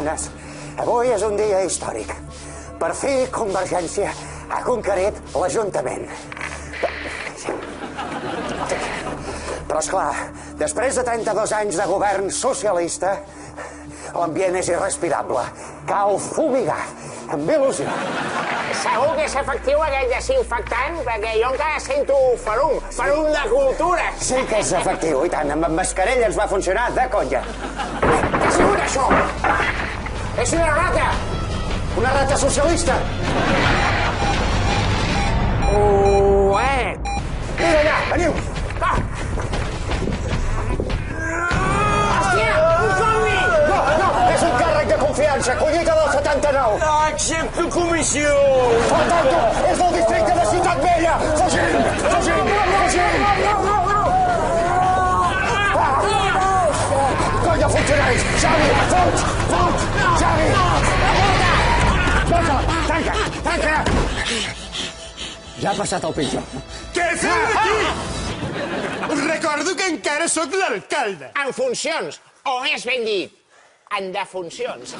catalanes. Avui és un dia històric. Per fi, Convergència ha conquerit l'Ajuntament. Però, esclar, després de 32 anys de govern socialista, l'ambient és irrespirable. Cal fumigar, amb il·lusió. Segur que és efectiu aquell desinfectant, perquè jo encara sento ferum de cultura. Sí que és efectiu, i tant. Amb mascarell ens va funcionar de conya. Què ha sigut això? És una rata! Una rata socialista! Uet! Mira allà, veniu! Va! Hòstia, un somni! No, és un càrrec de confiança, collita del 79. Accepto comissió! Faltando, és del districte de Ciutat Vella! Fugim! Colla, funcionaris! Xavi, fuig! Xavi! Tanca! Ja ha passat el pitjor. Què feu aquí? Us recordo que encara sóc l'alcalde. En funcions, o més ben dit, en defuncions.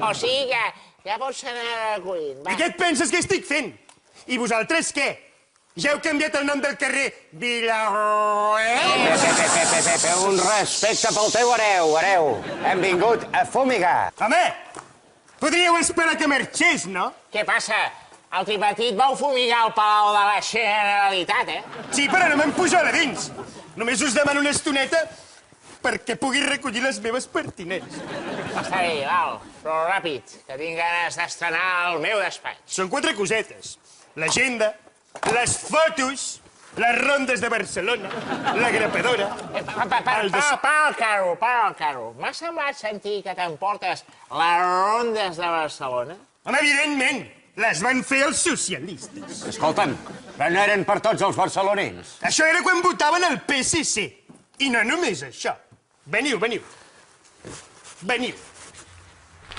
O sigui que ja pots anar recollint. I què et penses que estic fent? I vosaltres què? Ja heu canviat el nom del carrer Vilaroel? Un respecte pel teu hereu. Hem vingut a fumigar. Home, podríeu esperar que marxés, no? Què passa? El tripartit vau fumigar el Palau de la Generalitat, Sí, però no me'n pujo a la dins. Només us demano una estoneta perquè pugui recollir les meves pertinents. Està bé, val, però ràpid, que tinc ganes d'estrenar el meu despatx. Són 4 cosetes. L'agenda, les fotos, les rondes de Barcelona, la grapadora... Para el carro. M'ha semblat sentir que t'emportes les rondes de Barcelona? Home, evidentment, les van fer els socialistes. Escolta'm, però no eren per tots els barcelonins. Això era quan votaven el PSC. I no només això. Veniu.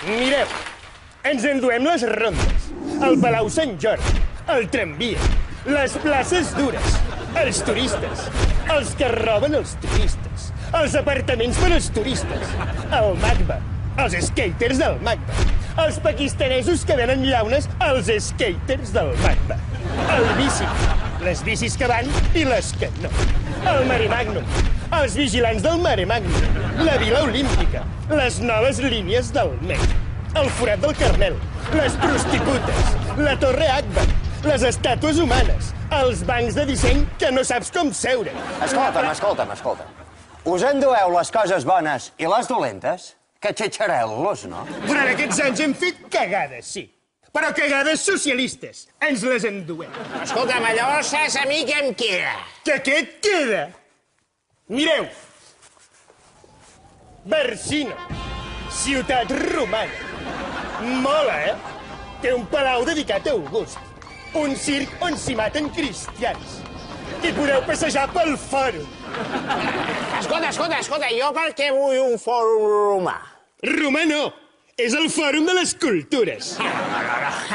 Mireu, ens enduem les rondes, el Palau Sant Jordi, el tramvia, les places dures, els turistes, els que roben els turistes, els apartaments per als turistes, el Magba, els skaters del Magba, els pakistanesos que venen llaunes als skaters del Magba, el bici, les bicis que van i les que no, el Mare Magnum, els vigilants del Mare Magnum, la Vila Olímpica, les noves línies del metro, el forat del Carmel, les prostitutes, la Torre Akbar, les estàtues humanes, els bancs de disseny que no saps com seure. Escolta'm. Us endueu les coses bones i les dolentes? Que xitxarel·los, no? Durant aquests anys hem fet cagades, sí. Però cagades socialistes. Ens les enduem. Escolta'm, allò saps a mi què em queda? Que què et queda? Mireu. Barsino. Ciutat romana. Mola, Té un palau dedicat a August. Un circ on s'hi maten cristians. I podeu passejar pel fòrum. Escolta, jo per què vull un fòrum romà? Romà no. És el fòrum de les cultures. No.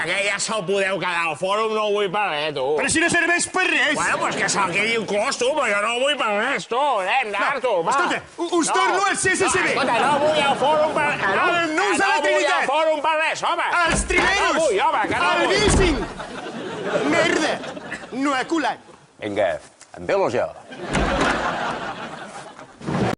Aquell ja se'l podeu quedar. El fòrum no ho vull per res, tu. Però si no serveix per res. Bueno, pues que se'l quedi inclòs, tu, però jo no ho vull per res, tu. Anem, d'arto, va. Escolta, us torno al CCCB. Escolta, no vull el fòrum per... Els nus de la Trinitat. No vull el fòrum per res, home. Els trineros. No vull, home, que no vull. El bicing. Merda. No ha colat. Vinga, amb il·lusió.